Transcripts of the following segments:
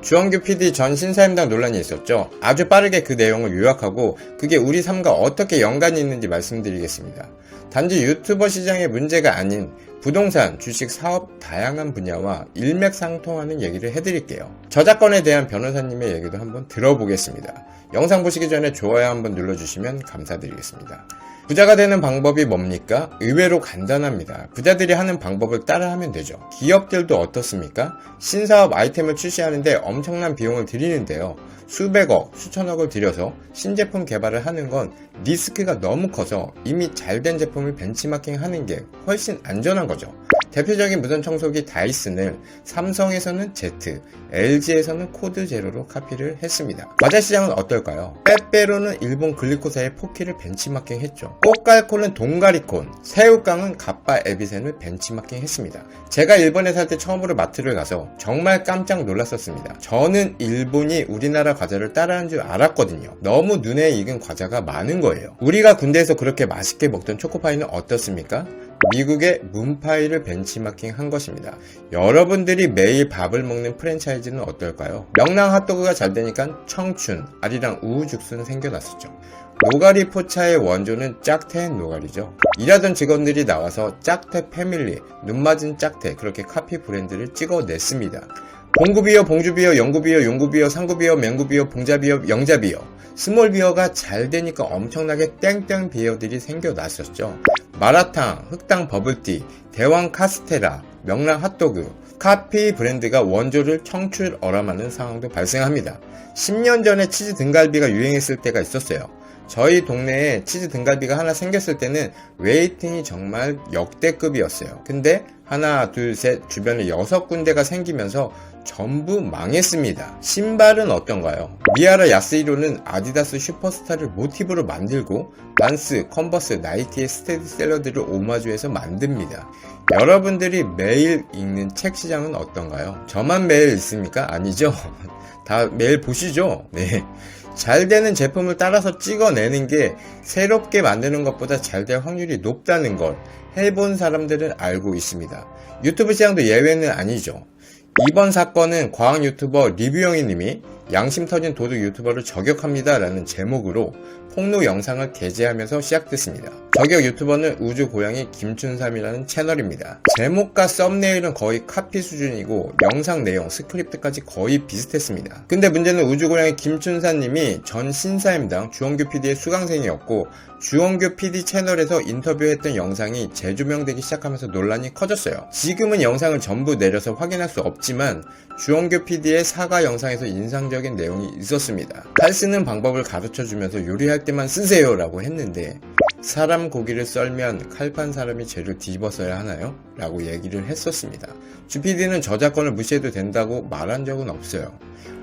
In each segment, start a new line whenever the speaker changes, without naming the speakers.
주원규 PD 전 신사임당 논란이 있었죠. 아주 빠르게 그 내용을 요약하고 그게 우리 삶과 어떻게 연관이 있는지 말씀드리겠습니다. 단지 유튜버 시장의 문제가 아닌 부동산, 주식, 사업 다양한 분야와 일맥상통하는 얘기를 해드릴게요. 저작권에 대한 변호사님의 얘기도 한번 들어보겠습니다. 영상 보시기 전에 좋아요 한번 눌러주시면 감사드리겠습니다. 부자가 되는 방법이 뭡니까? 의외로 간단합니다. 부자들이 하는 방법을 따라하면 되죠. 기업들도 어떻습니까? 신사업 아이템을 출시하는데 엄청난 비용을 들이는데요. 수백억, 수천억을 들여서 신제품 개발을 하는 건 리스크가 너무 커서 이미 잘된 제품을 벤치마킹 하는 게 훨씬 안전한 거죠. 대표적인 무선 청소기 다이슨을 삼성에서는 Z, LG에서는 코드 제로로 카피를 했습니다. 과자 시장은 어떨까요? 빼빼로는 일본 글리코사의 포키를 벤치마킹 했죠. 꽃갈콘은 동가리콘, 새우깡은 갑바 에비센을 벤치마킹 했습니다. 제가 일본에 살 때 처음으로 마트를 가서 정말 깜짝 놀랐었습니다. 저는 일본이 우리나라 과자를 따라하는 줄 알았거든요. 너무 눈에 익은 과자가 많은 거예요. 우리가 군대에서 그렇게 맛있게 먹던 초코파이는 어떻습니까? 미국의 문파이를 벤치마킹 한 것입니다. 여러분들이 매일 밥을 먹는 프랜차이즈는 어떨까요? 명랑 핫도그가 잘 되니까 청춘, 아리랑 우후죽순 생겨났었죠. 노가리 포차의 원조는 짝태앤 노가리죠. 일하던 직원들이 나와서 짝태 패밀리, 눈맞은 짝태 그렇게 카피 브랜드를 찍어냈습니다. 봉구비어, 봉주비어, 영구비어, 용구비어, 상구비어, 맹구비어, 봉자비어, 영자비어 스몰비어가 잘 되니까 엄청나게 땡땡 비어들이 생겨났었죠. 마라탕, 흑당 버블티, 대왕 카스테라, 명랑 핫도그, 카피 브랜드가 원조를 청출 어람하는 상황도 발생합니다. 10년 전에 치즈 등갈비가 유행했을 때가 있었어요. 저희 동네에 치즈 등갈비가 하나 생겼을 때는 웨이팅이 정말 역대급이었어요. 근데 하나, 둘, 셋 주변에 6군데가 생기면서 전부 망했습니다. 신발은 어떤가요? 미아라 야스히로는 아디다스 슈퍼스타를 모티브로 만들고 반스, 컨버스, 나이키의 스테디셀러들을 오마주해서 만듭니다. 여러분들이 매일 읽는 책 시장은 어떤가요? 저만 매일 읽습니까? 아니죠. 다 매일 보시죠. 네. 잘 되는 제품을 따라서 찍어내는 게 새롭게 만드는 것보다 잘 될 확률이 높다는 걸 해본 사람들은 알고 있습니다. 유튜브 시장도 예외는 아니죠. 이번 사건은 과학 유튜버 리뷰영희님이 양심 터진 도둑 유튜버를 저격합니다 라는 제목으로 폭로 영상을 게재하면서 시작됐습니다. 저격 유튜버는 우주고양이 김춘삼이라는 채널입니다. 제목과 썸네일은 거의 카피 수준이고 영상 내용, 스크립트까지 거의 비슷했습니다. 근데 문제는 우주고양이 김춘삼님이 전 신사임당 주원규 PD의 수강생이었고 주원규 PD 채널에서 인터뷰했던 영상이 재조명되기 시작하면서 논란이 커졌어요. 지금은 영상을 전부 내려서 확인할 수 없지만 주원규 PD의 사과 영상에서 인상적인 내용이 있었습니다. 칼 쓰는 방법을 가르쳐주면서 요리할 때만 쓰세요 라고 했는데 사람 고기를 썰면 칼판 사람이 죄를 뒤집어 써야 하나요? 라고 얘기를 했었습니다. 주 PD는 저작권을 무시해도 된다고 말한 적은 없어요.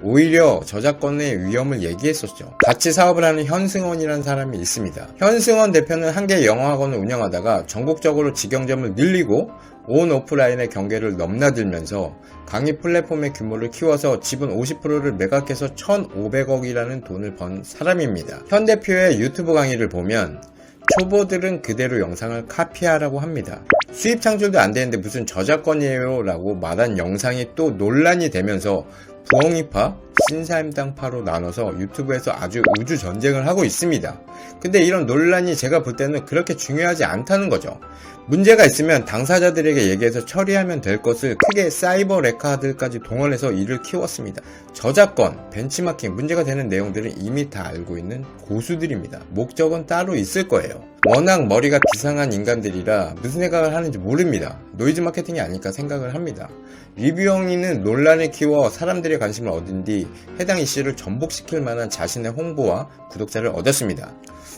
오히려 저작권의 위험을 얘기했었죠. 같이 사업을 하는 현승원이라는 사람이 있습니다. 현승원 대표는 한 개의 영어학원을 운영하다가 전국적으로 직영점을 늘리고 온 오프라인의 경계를 넘나들면서 강의 플랫폼의 규모를 키워서 지분 50%를 매각해서 1,500억이라는 돈을 번 사람입니다. 현 대표의 유튜브 강의를 보면 초보들은 그대로 영상을 카피하라고 합니다. 수입 창출도 안 되는데 무슨 저작권이에요 라고 말한 영상이 또 논란이 되면서 부엉이파, 신사임당파로 나눠서 유튜브에서 아주 우주 전쟁을 하고 있습니다. 근데 이런 논란이 제가 볼 때는 그렇게 중요하지 않다는 거죠. 문제가 있으면 당사자들에게 얘기해서 처리하면 될 것을 크게 사이버 레카들까지 동원해서 일을 키웠습니다. 저작권, 벤치마킹, 문제가 되는 내용들은 이미 다 알고 있는 고수들입니다. 목적은 따로 있을 거예요. 워낙 머리가 비상한 인간들이라 무슨 생각을 하는지 모릅니다. 노이즈 마케팅이 아닐까 생각을 합니다. 리뷰영희는 논란을 키워 사람들의 관심을 얻은 뒤 해당 이슈를 전복시킬 만한 자신의 홍보와 구독자를 얻었습니다.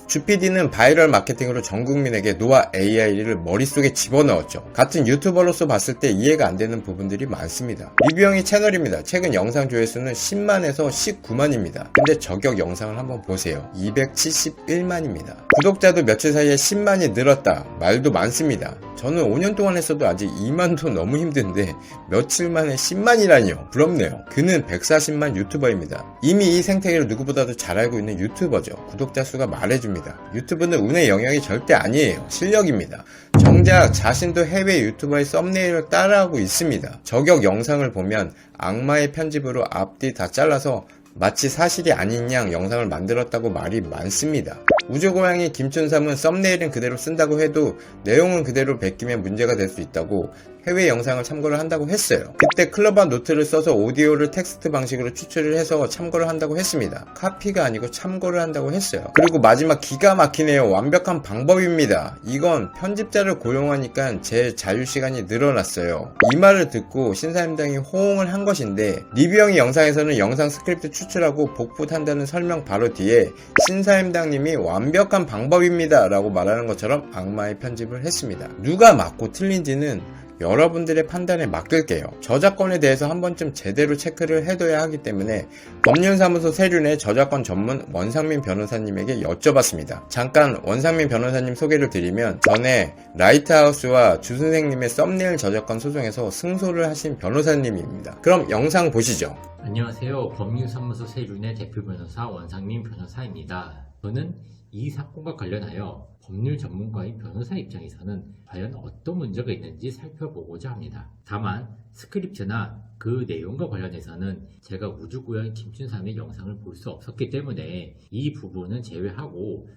주PD는 바이럴 마케팅으로 전 국민에게 노아 AI를 머릿속에 집어넣었죠. 같은 유튜버로서 봤을 때 이해가 안 되는 부분들이 많습니다. 리뷰영희 채널입니다. 최근 영상 조회수는 10만에서 19만입니다. 근데 저격 영상을 한번 보세요. 271만입니다. 구독자도 며칠 사이에 10만이 늘었다 말도 많습니다. 저는 5년 동안 했어도 아직 2만도 너무 힘든데 며칠 만에 10만이라니요. 부럽네요. 그는 140만 유튜버입니다. 이미 이 생태계를 누구보다도 잘 알고 있는 유튜버죠. 구독자 수가 말해줍니다. 유튜브는 운의 영역이 절대 아니에요. 실력입니다. 정작 자신도 해외 유튜버의 썸네일을 따라하고 있습니다. 저격 영상을 보면 악마의 편집으로 앞뒤 다 잘라서 마치 사실이 아닌 양 영상을 만들었다고 말이 많습니다. 우주고양이 김춘삼은 썸네일은 그대로 쓴다고 해도 내용은 그대로 베끼면 문제가 될 수 있다고 해외 영상을 참고를 한다고 했어요. 그때 클럽화 노트를 써서 오디오를 텍스트 방식으로 추출을 해서 참고를 한다고 했습니다. 카피가 아니고 참고를 한다고 했어요. 그리고 마지막 기가 막히네요. 완벽한 방법입니다. 이건 편집자를 고용하니까 제 자유시간이 늘어났어요. 이 말을 듣고 신사임당이 호응을 한 것인데 리뷰형이 영상에서는 영상 스크립트 추출하고 복붙한다는 설명 바로 뒤에 신사임당님이 완벽한 방법입니다 라고 말하는 것처럼 악마의 편집을 했습니다. 누가 맞고 틀린지는 여러분들의 판단에 맡길게요. 저작권에 대해서 한 번쯤 제대로 체크를 해둬야 하기 때문에 법률사무소 세륜의 저작권 전문 원상민 변호사님에게 여쭤봤습니다. 잠깐 원상민 변호사님 소개를 드리면 전에 라이트하우스와 주선생님의 썸네일 저작권 소송에서 승소를 하신 변호사님입니다. 그럼 영상 보시죠.
안녕하세요. 법률사무소 세륜의 대표 변호사 원상민 변호사입니다. 저는 이 사건과 관련하여 법률 전문가인 변호사 입장에서는 과연 어떤 문제가 있는지 살펴보고자 합니다. 다만 스크립트나 그 내용과 관련해서는 제가 우주고양이 김춘삼의 영상을 볼 수 없었기 때문에 이 부분은 제외하고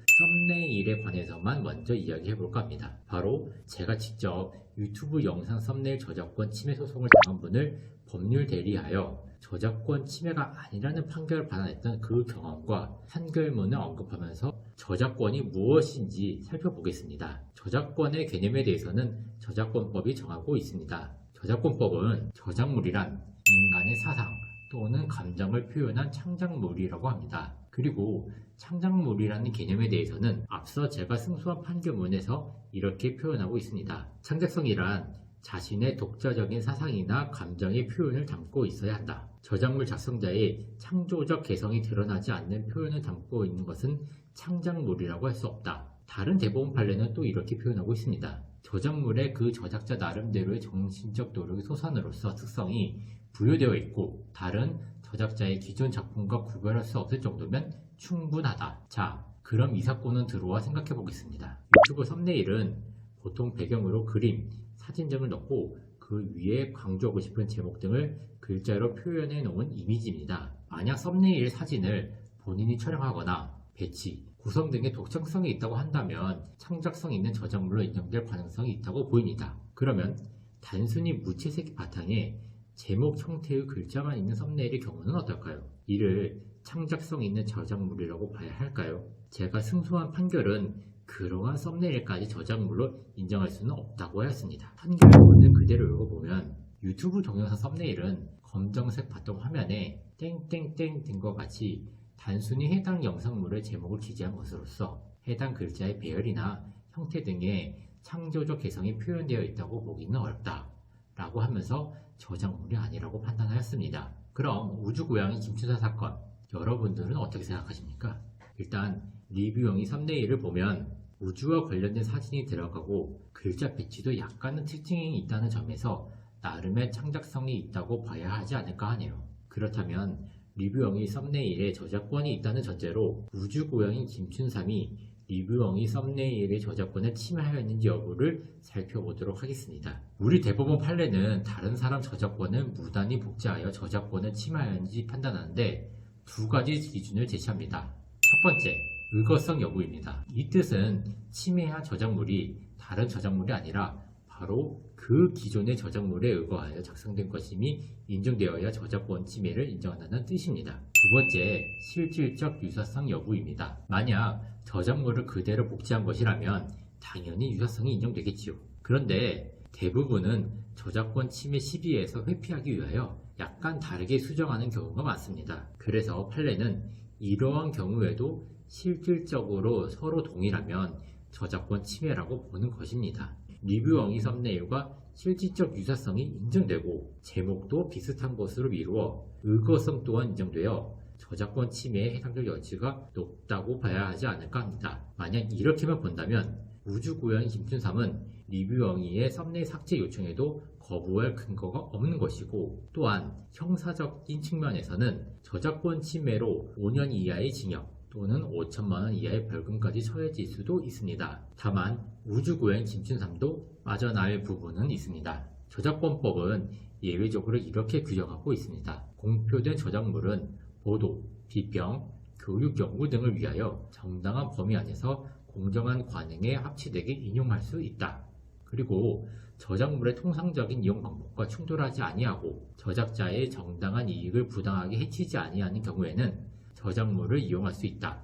썸네일에 관해서만 먼저 이야기해볼까 합니다. 바로 제가 직접 유튜브 영상 썸네일 저작권 침해 소송을 당한 분을 법률 대리하여 저작권 침해가 아니라는 판결을 받아냈던 그 경험과 판결문을 언급하면서 저작권이 무엇인지 살펴보겠습니다. 저작권의 개념에 대해서는 저작권법이 정하고 있습니다. 저작권법은 저작물이란 인간의 사상 또는 감정을 표현한 창작물이라고 합니다. 그리고 창작물이라는 개념에 대해서는 앞서 제가 승소한 판결문에서 이렇게 표현하고 있습니다. 창작성이란 자신의 독자적인 사상이나 감정의 표현을 담고 있어야 한다. 저작물 작성자의 창조적 개성이 드러나지 않는 표현을 담고 있는 것은 창작물이라고 할 수 없다. 다른 대법원 판례는 또 이렇게 표현하고 있습니다. 저작물에 그 저작자 나름대로의 정신적 노력의 소산으로서 특성이 부여되어 있고 다른 저작자의 기존 작품과 구별할 수 없을 정도면 충분하다. 자, 그럼 이 사건은 들어와 생각해 보겠습니다. 유튜브 썸네일은 보통 배경으로 그림, 사진 등을 넣고 그 위에 강조하고 싶은 제목 등을 글자로 표현해 놓은 이미지입니다. 만약 썸네일 사진을 본인이 촬영하거나 배치, 구성 등의 독창성이 있다고 한다면 창작성 있는 저작물로 인정될 가능성이 있다고 보입니다. 그러면 단순히 무채색 바탕에 제목 형태의 글자만 있는 썸네일의 경우는 어떨까요? 이를 창작성 있는 저작물이라고 봐야 할까요? 제가 승소한 판결은 그러한 썸네일까지 저작물로 인정할 수는 없다고 하였습니다. 판결문을 그대로 읽어보면 유튜브 동영상 썸네일은 검정색 바탕 화면에 땡땡땡 등과 같이 단순히 해당 영상물의 제목을 기재한 것으로서 해당 글자의 배열이나 형태 등의 창조적 개성이 표현되어 있다고 보기는 어렵다 라고 하면서 저작물이 아니라고 판단하였습니다. 그럼 우주고양이 김춘삼 사건 여러분들은 어떻게 생각하십니까? 일단 리뷰용이 썸네일을 보면 우주와 관련된 사진이 들어가고 글자 배치도 약간은 특징이 있다는 점에서 나름의 창작성이 있다고 봐야 하지 않을까 하네요. 그렇다면 리뷰용이 썸네일에 저작권이 있다는 전제로 우주고양이 김춘삼이 리뷰용이 썸네일의 저작권을 침해하였는지 여부를 살펴보도록 하겠습니다. 우리 대법원 판례는 다른 사람 저작권을 무단히 복제하여 저작권을 침해하였는지 판단하는데 두 가지 기준을 제시합니다. 첫 번째, 의거성 여부입니다. 이 뜻은 침해한 저작물이 다른 저작물이 아니라 바로 그 기존의 저작물에 의거하여 작성된 것임이 인정되어야 저작권 침해를 인정한다는 뜻입니다. 두 번째, 실질적 유사성 여부입니다. 만약 저작물을 그대로 복제한 것이라면 당연히 유사성이 인정되겠지요. 그런데 대부분은 저작권 침해 시비에서 회피하기 위하여 약간 다르게 수정하는 경우가 많습니다. 그래서 판례는 이러한 경우에도 실질적으로 서로 동일하면 저작권 침해라고 보는 것입니다. 리뷰 엉이 썸네일과 실질적 유사성이 인정되고 제목도 비슷한 것으로 미루어 의거성 또한 인정되어 저작권 침해에 해당될 여지가 높다고 봐야 하지 않을까 합니다. 만약 이렇게만 본다면 우주고양이 김춘삼은 리뷰영이의 썸네일 삭제 요청에도 거부할 근거가 없는 것이고, 또한 형사적인 측면에서는 저작권 침해로 5년 이하의 징역 또는 5천만원 이하의 벌금까지 처해질 수도 있습니다. 다만 우주고양이 김춘삼도 빠져나갈 부분은 있습니다. 저작권법은 예외적으로 이렇게 규정하고 있습니다. 공표된 저작물은 보도, 비평, 교육, 연구 등을 위하여 정당한 범위 안에서 공정한 관행에 합치되게 인용할 수 있다. 그리고 저작물의 통상적인 이용 방법과 충돌하지 아니하고 저작자의 정당한 이익을 부당하게 해치지 아니하는 경우에는 저작물을 이용할 수 있다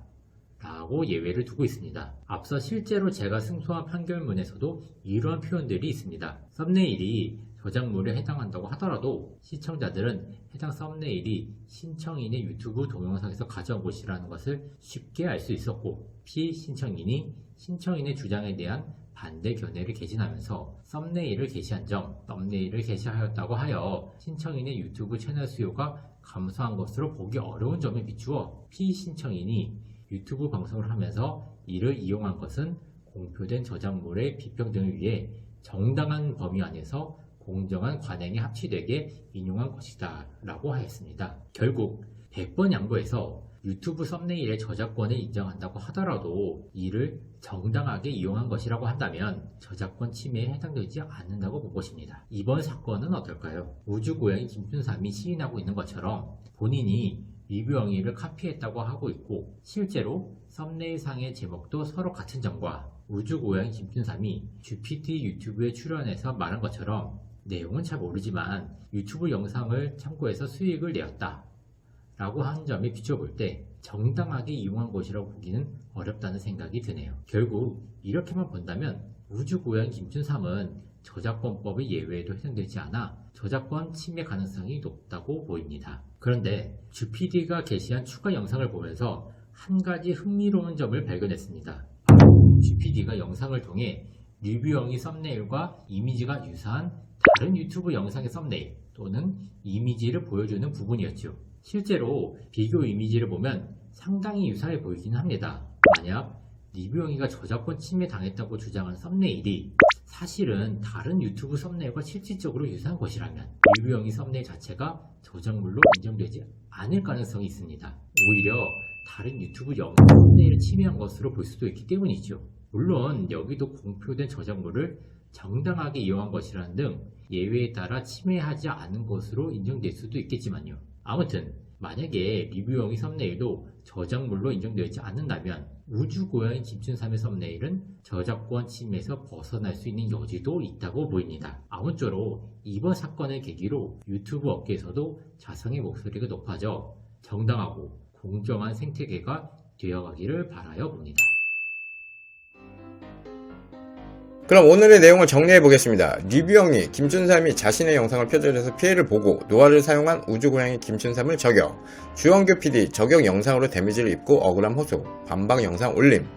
라고 예외를 두고 있습니다. 앞서 실제로 제가 승소한 판결문에서도 이러한 표현들이 있습니다. 썸네일이 저작물에 해당한다고 하더라도 시청자들은 해당 썸네일이 신청인의 유튜브 동영상에서 가져온 것이라는 것을 쉽게 알 수 있었고, 피신청인이 신청인의 주장에 대한 반대 견해를 개진하면서 썸네일을 게시한 점, 썸네일을 게시하였다고 하여 신청인의 유튜브 채널 수요가 감소한 것으로 보기 어려운 점에 비추어 피신청인이 유튜브 방송을 하면서 이를 이용한 것은 공표된 저작물의 비평 등을 위해 정당한 범위 안에서 공정한 관행에 합치되게 인용한 것이다 라고 하였습니다. 결국 100번 양보해서 유튜브 썸네일의 저작권을 인정한다고 하더라도 이를 정당하게 이용한 것이라고 한다면 저작권 침해에 해당되지 않는다고 본 것입니다. 이번 사건은 어떨까요? 우주고양이 김춘삼이 시인하고 있는 것처럼 본인이 리뷰영이를 카피했다고 하고 있고, 실제로 썸네일상의 제목도 서로 같은 점과 우주고양이 김춘삼이 GPT 유튜브에 출연해서 말한 것처럼 내용은 잘 모르지만 유튜브 영상을 참고해서 수익을 내었다 라고 하는 점에 비춰볼 때 정당하게 이용한 것이라고 보기는 어렵다는 생각이 드네요. 결국 이렇게만 본다면 우주고양이 김춘삼은 저작권법의 예외에도 해당되지 않아 저작권 침해 가능성이 높다고 보입니다. 그런데 주PD가 게시한 추가 영상을 보면서 한 가지 흥미로운 점을 발견했습니다. 주PD가 영상을 통해 리뷰영이 썸네일과 이미지가 유사한 다른 유튜브 영상의 썸네일 또는 이미지를 보여주는 부분이었죠. 실제로 비교 이미지를 보면 상당히 유사해 보이긴 합니다. 만약 리뷰영이가 저작권 침해 당했다고 주장하는 썸네일이 사실은 다른 유튜브 썸네일과 실질적으로 유사한 것이라면 리뷰영이 썸네일 자체가 저작물로 인정되지 않을 가능성이 있습니다. 오히려 다른 유튜브 영상 썸네일을 침해한 것으로 볼 수도 있기 때문이죠. 물론 여기도 공표된 저작물을 정당하게 이용한 것이라는 등 예외에 따라 침해하지 않은 것으로 인정될 수도 있겠지만요. 아무튼 만약에 리뷰영이 썸네일도 저작물로 인정되지 않는다면 우주고양이 김춘삼의 썸네일은 저작권 침해에서 벗어날 수 있는 여지도 있다고 보입니다. 아무쪼록 이번 사건을 계기로 유튜브 업계에서도 자성의 목소리가 높아져 정당하고 공정한 생태계가 되어가기를 바라여 봅니다.
그럼 오늘의 내용을 정리해 보겠습니다. 리뷰영이 김춘삼이 자신의 영상을 표절해서 피해를 보고 노화를 사용한 우주고양이 김춘삼을 저격, 주원규 PD 저격 영상으로 데미지를 입고 억울함 호소, 반박 영상 올림,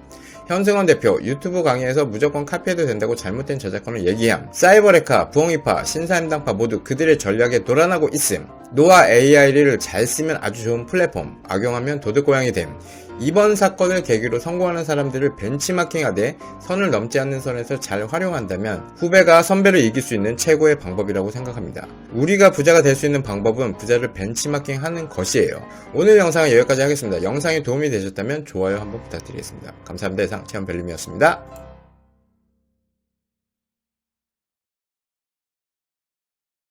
현승원 대표 유튜브 강의에서 무조건 카피해도 된다고 잘못된 저작권을 얘기함, 사이버레카, 부엉이파, 신사임당파 모두 그들의 전략에 놀아나고 있음, 노아 AI를 잘 쓰면 아주 좋은 플랫폼, 악용하면 도둑고양이 됨. 이번 사건을 계기로 성공하는 사람들을 벤치마킹하되 선을 넘지 않는 선에서 잘 활용한다면 후배가 선배를 이길 수 있는 최고의 방법이라고 생각합니다. 우리가 부자가 될 수 있는 방법은 부자를 벤치마킹하는 것이에요. 오늘 영상은 여기까지 하겠습니다. 영상이 도움이 되셨다면 좋아요 한번 부탁드리겠습니다. 감사합니다. 이상 채연별님이었습니다.